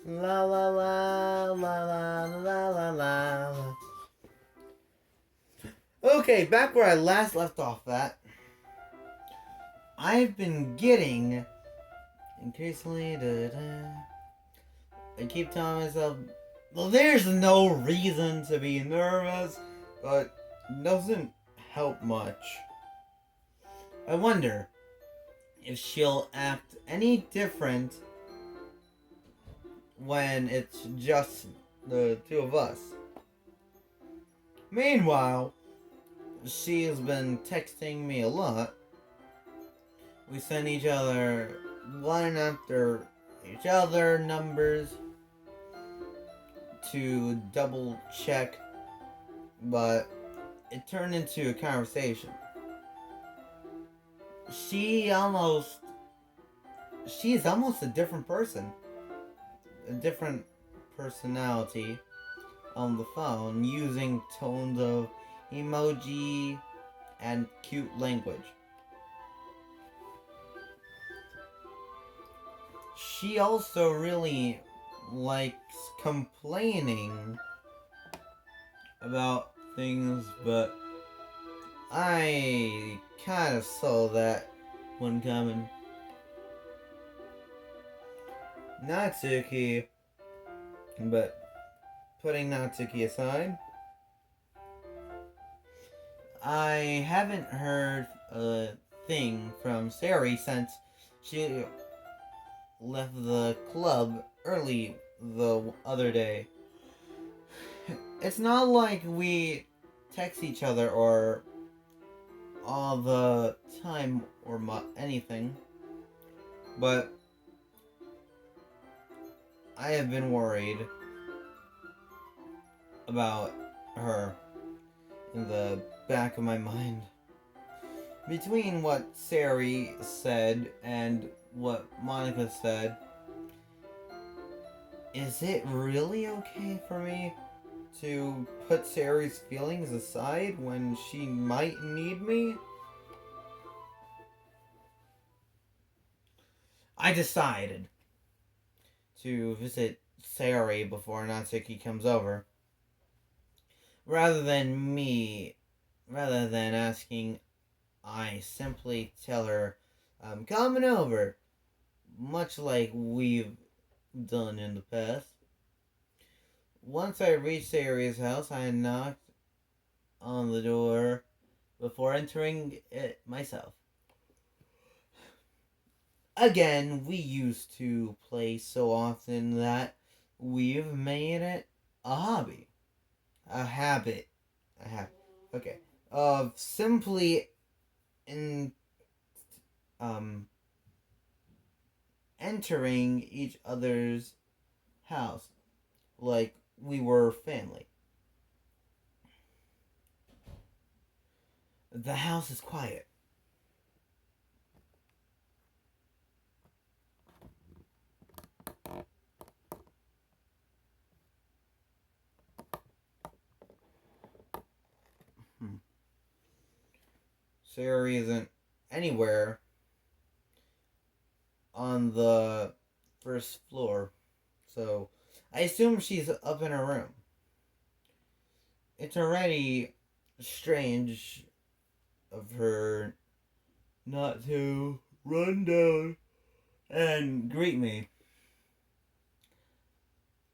La la la la la la la la. Okay, back where I last left off that. I've been getting increasingly I keep telling myself, well, there's no reason to be nervous, but it doesn't help much. I wonder if she'll act any different when it's just the two of us. Meanwhile, she has been texting me a lot. We send each other one after each other numbers to double check, but it turned into a conversation. She's almost a different person, a different personality on the phone, using tones of emoji and cute language. She also really likes complaining about things, but I kind of saw that one coming. Natsuki, but putting Natsuki aside, I haven't heard a thing from Sari since she left the club early the other day. It's not like we text each other or all the time or anything, but I have been worried about her in the back of my mind. Between what Sari said and what Monica said, is it really okay for me to put Sari's feelings aside when she might need me? I decided to visit Sari before Natsuki comes over. Rather than asking, I simply tell her I'm coming over, much like we've done in the past. Once I reached Sari's house, I knocked on the door before entering it myself. Again, we used to play so often that we've made it a hobby. A habit. Okay. Of simply in entering each other's house like we were family. The house is quiet. Sari isn't anywhere on the first floor, so I assume she's up in her room. It's already strange of her not to run down and greet me.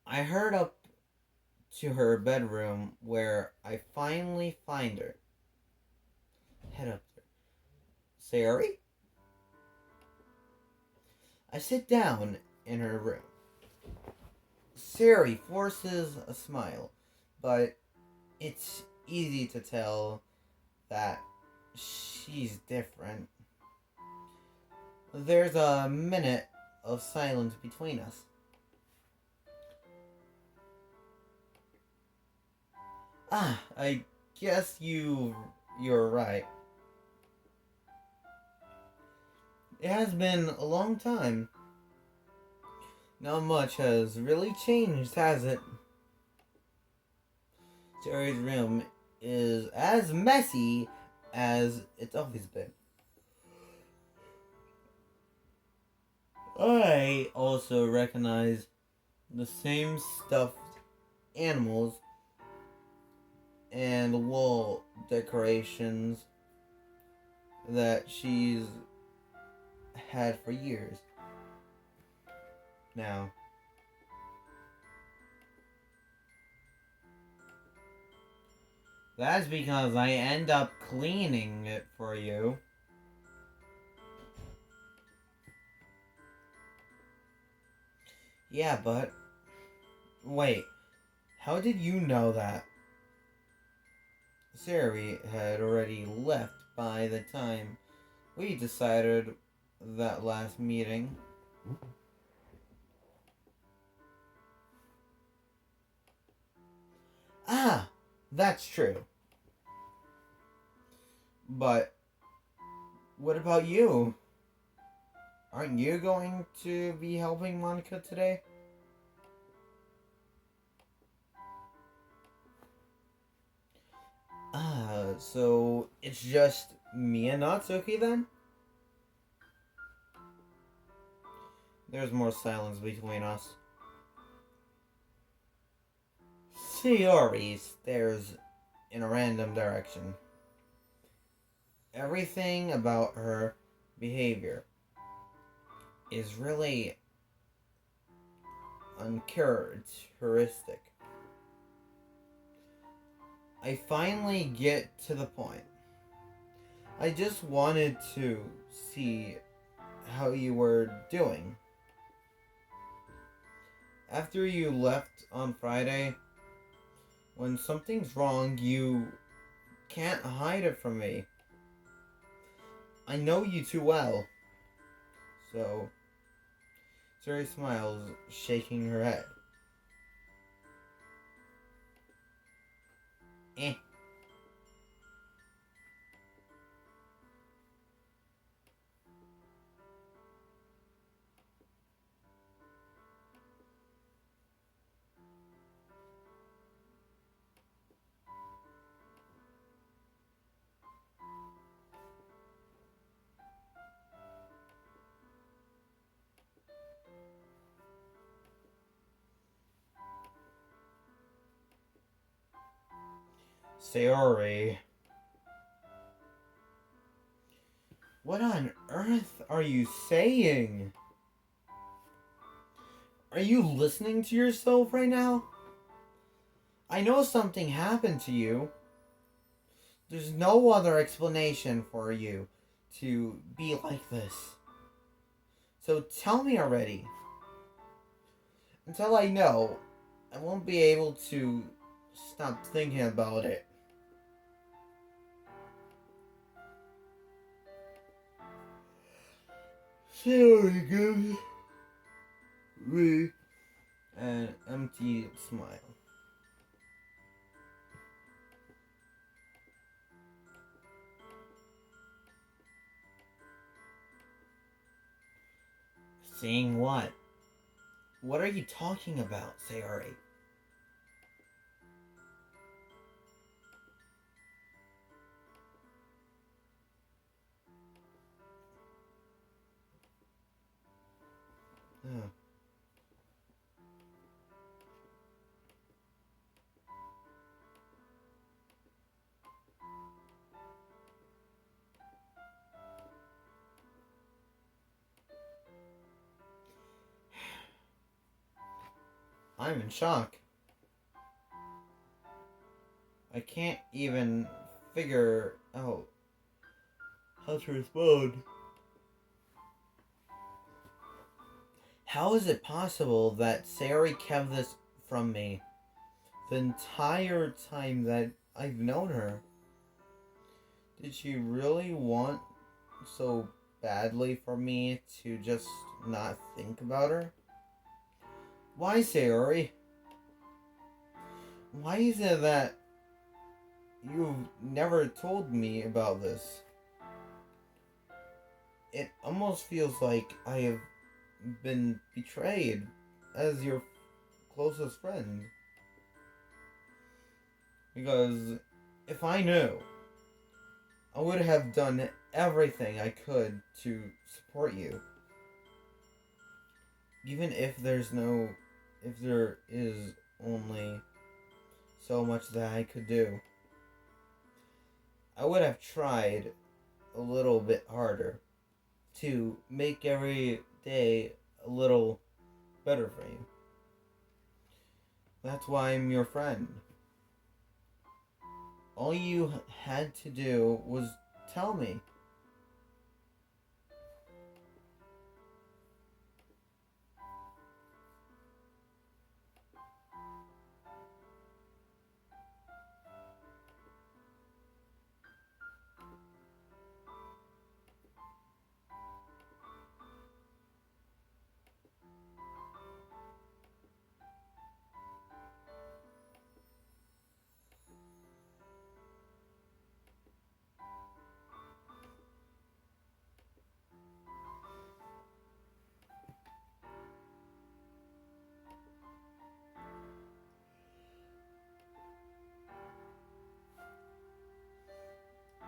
I hurried up to her bedroom where I finally find her. Head up there. Sari? I sit down in her room. Sari forces a smile, but it's easy to tell that she's different. There's a minute of silence between us. I guess you're right. It has been a long time. Not much has really changed, has it? Jerry's room is as messy as it's always been. I also recognize the same stuffed animals and wall decorations that she's had for years now. That's because I end up cleaning it for you. Yeah, but wait, how did you know that? Sari had already left by the time we decided that last meeting. Ah, that's true. But what about you? Aren't you going to be helping Monica today? Ah, so it's just me and Natsuki then? There's more silence between us. Sayori stares in a random direction. Everything about her behavior is really uncharacteristic. I finally get to the point. I just wanted to see how you were doing. After you left on Friday, when something's wrong, you can't hide it from me. I know you too well. So, Sari smiles, shaking her head. Eh. Sayori. What on earth are you saying? Are you listening to yourself right now? I know something happened to you. There's no other explanation for you to be like this. So tell me already. Until I know, I won't be able to stop thinking about it. Sayori gives me an empty smile. Seeing what? What are you talking about, Sayori? Oh. I'm in shock. I can't even figure out how to respond. How is it possible that Sayori kept this from me the entire time that I've known her? Did she really want so badly for me to just not think about her? Why, Sayori? Why is it that you've never told me about this? It almost feels like I have been betrayed as your closest friend. Because if I knew, I would have done everything I could to support you. Even if there's no if there is only so much that I could do. I would have tried a little bit harder to make every day a little better for you. That's why I'm your friend. All you had to do was tell me.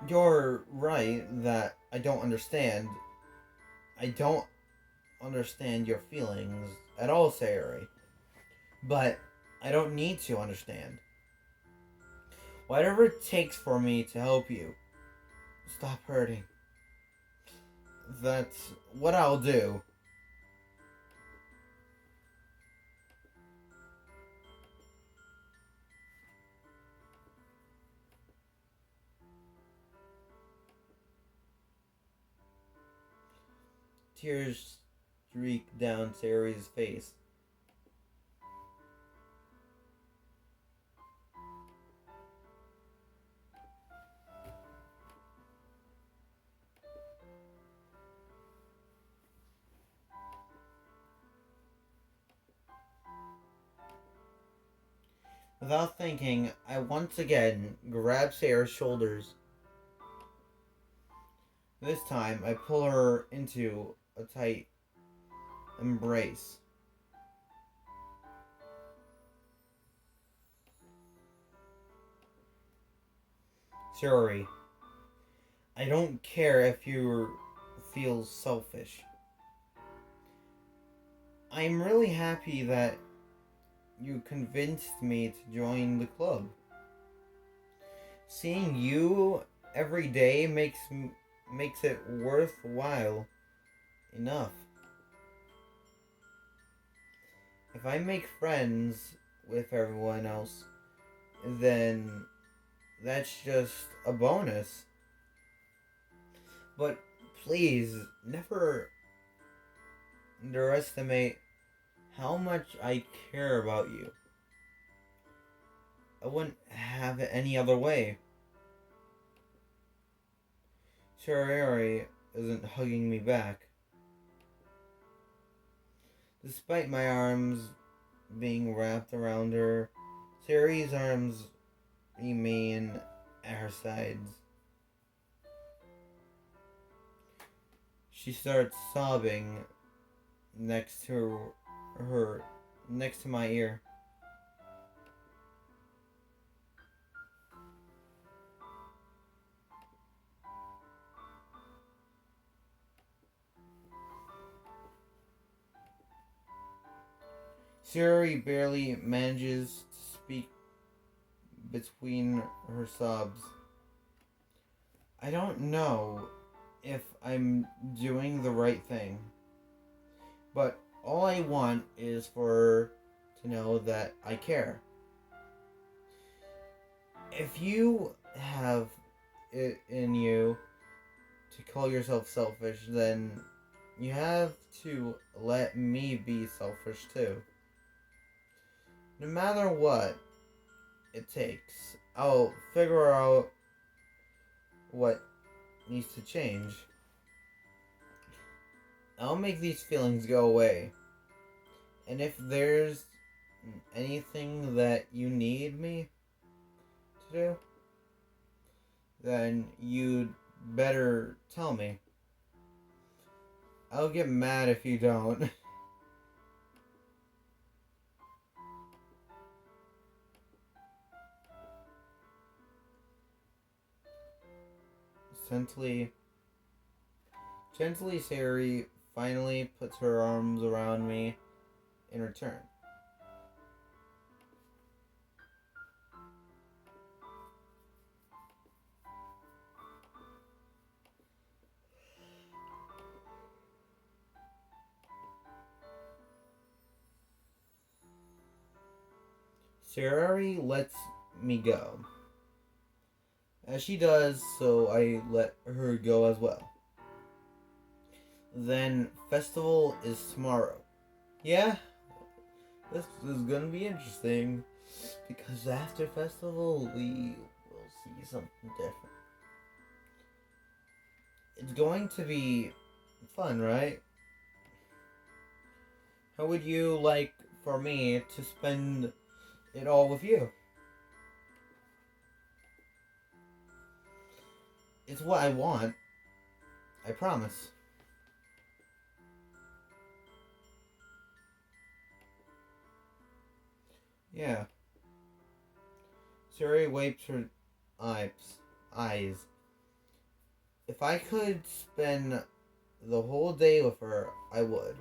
You're right that I don't understand. I don't understand your feelings at all, Sayori. But I don't need to understand. Whatever it takes for me to help you, stop hurting. That's what I'll do. Tears streak down Sayori's face. Without thinking, I once again grab Sayori's shoulders. This time, I pull her into a tight embrace. Sayori, I don't care if you feel selfish. I'm really happy that you convinced me to join the club. Seeing you every day makes it worthwhile enough. If I make friends with everyone else, then that's just a bonus. But please, never underestimate how much I care about you. I wouldn't have it any other way. Sayori isn't hugging me back. Despite my arms being wrapped around her, Sayori's arms remain at her sides. She starts sobbing next to next to my ear. Sayori barely manages to speak between her sobs. I don't know if I'm doing the right thing, but all I want is for her to know that I care. If you have it in you to call yourself selfish, then you have to let me be selfish too. No matter what it takes, I'll figure out what needs to change. I'll make these feelings go away. And if there's anything that you need me to do, then you'd better tell me. I'll get mad if you don't. Gently, Sayori finally puts her arms around me in return. Sarari lets me go. As she does, so I let her go as well. Then festival is tomorrow. Yeah, this is gonna be interesting because after festival we will see something different. It's going to be fun, right? How would you like for me to spend it all with you? It's what I want. I promise. Yeah. Suri wipes her eyes. If I could spend the whole day with her, I would.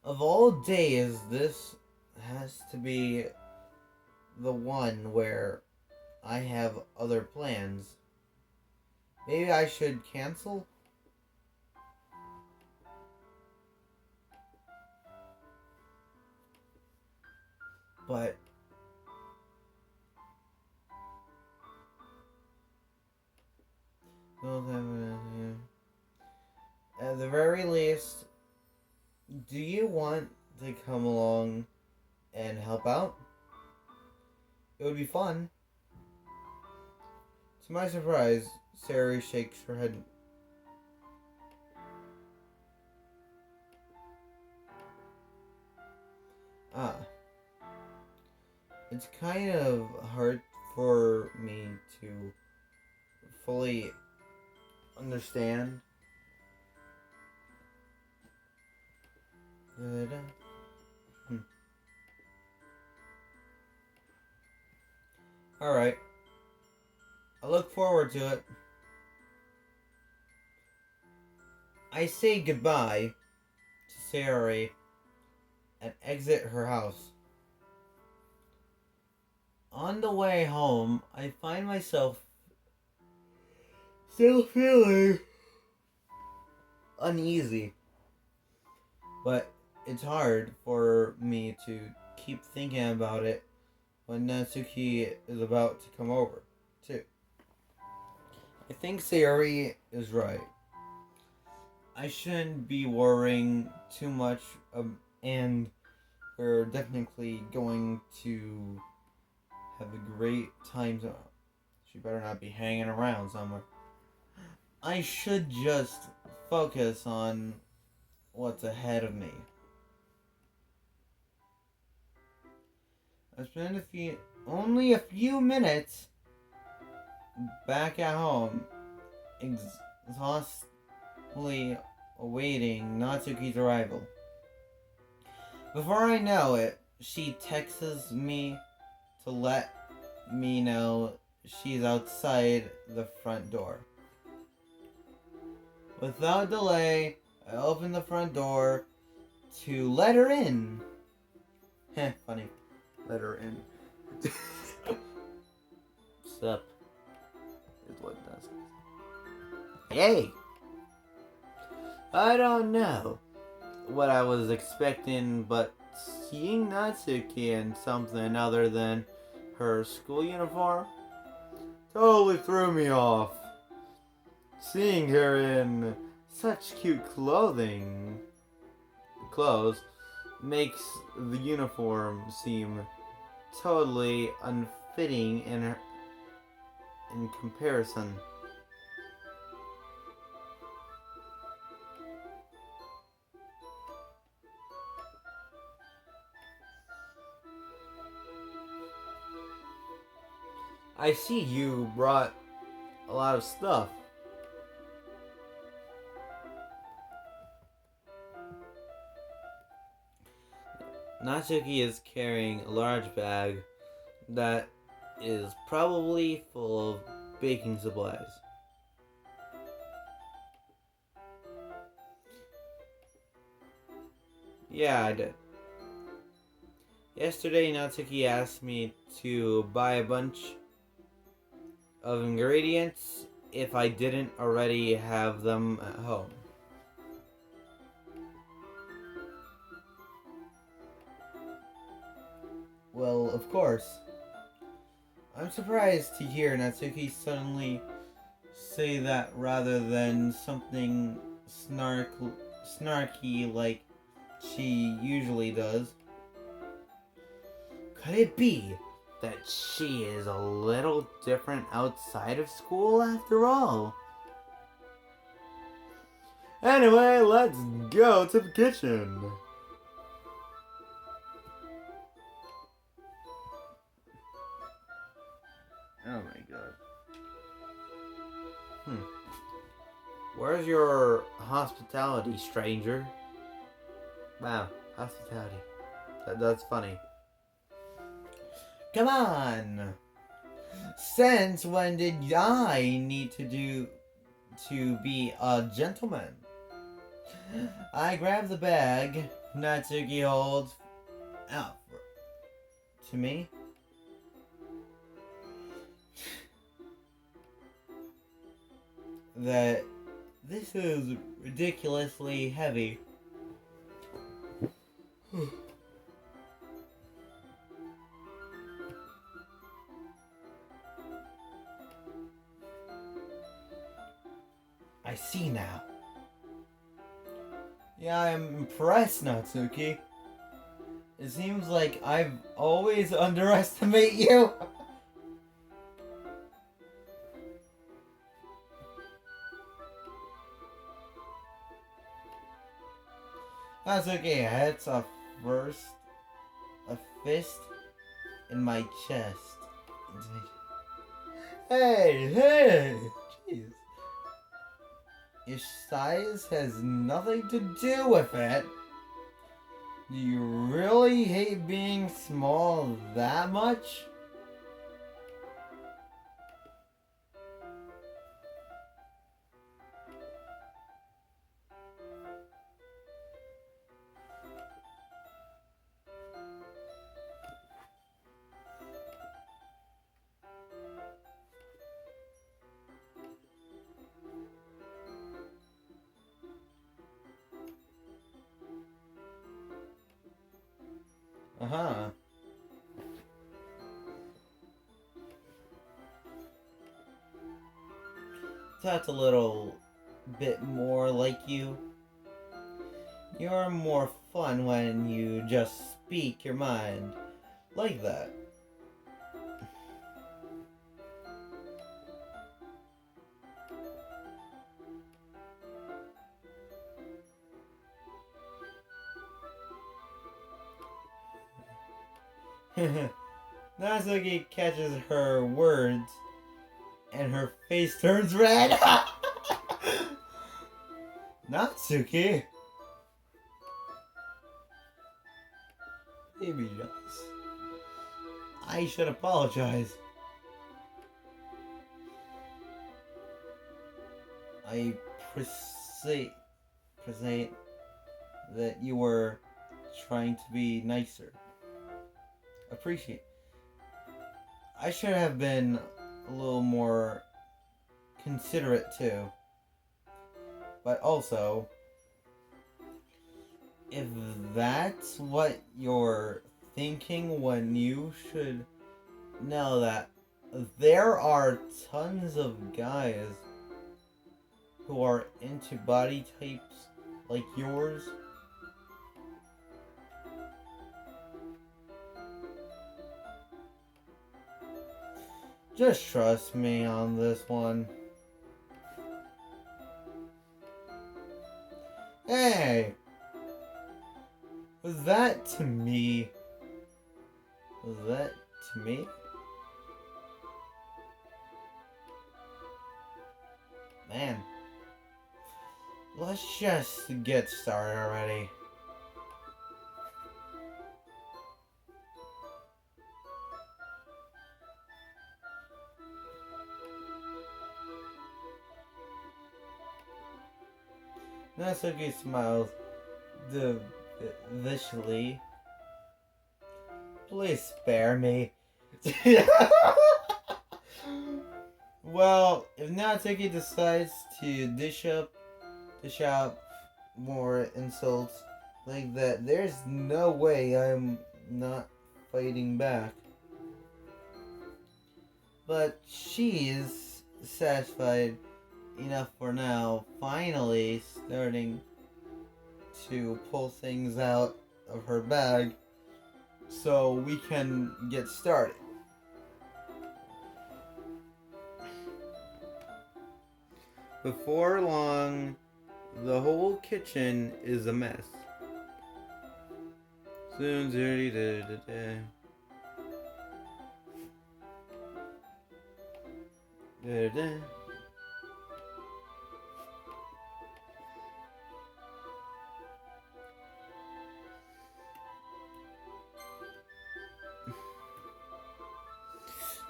Of all days, this has to be the one where I have other plans. Maybe I should cancel? But at the very least, do you want to come along and help out? It would be fun. To my surprise, Sari shakes her head. Ah. It's kind of hard for me to fully understand. Alright. I look forward to it. I say goodbye to Sari and exit her house. On the way home, I find myself still feeling uneasy. But it's hard for me to keep thinking about it when Natsuki is about to come over, too. I think Sayori is right. I shouldn't be worrying too much, and we're definitely going to have a great time. She better not be hanging around somewhere. I should just focus on what's ahead of me. I spent only a few minutes back at home, exhaustedly awaiting Natsuki's arrival. Before I know it, she texts me to let me know she's outside the front door. Without delay, I open the front door to let her in. Heh, funny. Let her in. Sup? Is what it does. Hey! I don't know what I was expecting, but seeing Natsuki in something other than her school uniform totally threw me off. Seeing her in such cute clothes makes the uniform seem totally unfitting in comparison. I see you brought a lot of stuff. Natsuki is carrying a large bag that is probably full of baking supplies. Yeah, I did. Yesterday, Natsuki asked me to buy a bunch of ingredients if I didn't already have them at home. Well, of course. I'm surprised to hear Natsuki suddenly say that rather than something snarky like she usually does. Could it be that she is a little different outside of school after all? Anyway, let's go to the kitchen. Oh my god. Where's your hospitality, stranger? Wow, hospitality. That's funny. Come on! Since when did I need to be a gentleman? I grab the bag Natsuki holds out to me. That this is ridiculously heavy. I see now. Yeah, I'm impressed, Natsuki. It seems like I've always underestimated you. Natsuki hits a fist in my chest. Hey! Jeez. Your size has nothing to do with it. Do you really hate being small that much? Uh-huh. That's a little bit more like you. You're more fun when you just speak your mind like that. Natsuki catches her words and her face turns red. Natsuki? Baby jealous. I should apologize. I present that you were trying to be nicer. Appreciate. I should have been a little more considerate too. But also, if that's what you're thinking, when you should know that there are tons of guys who are into body types like yours. Just trust me on this one. Hey! Was that to me? Was that to me? Man. Let's just get started already. Natsuki smiles viciously. Please spare me. Well, if Natsuki decides to dish out more insults like that, there's no way I'm not fighting back. But she's satisfied enough for now, finally starting to pull things out of her bag so we can get started. Before long, the whole kitchen is a mess. Soon, dirty, da da da. Da da.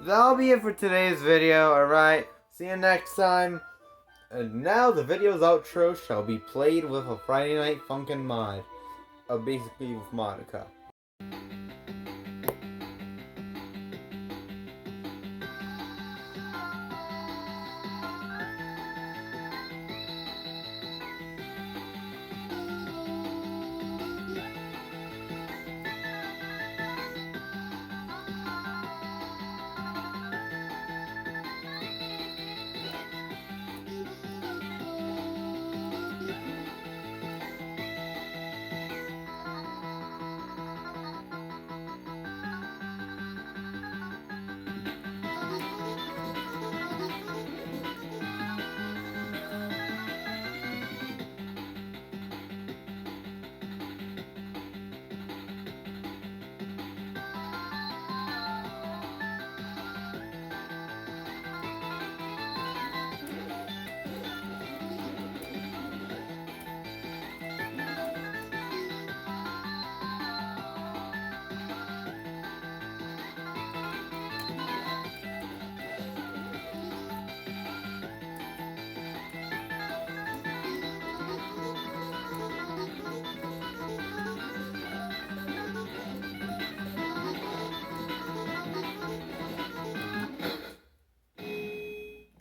That'll be it for today's video, alright? See you next time. And now the video's outro shall be played with a Friday Night Funkin' mod. Basically with Monica.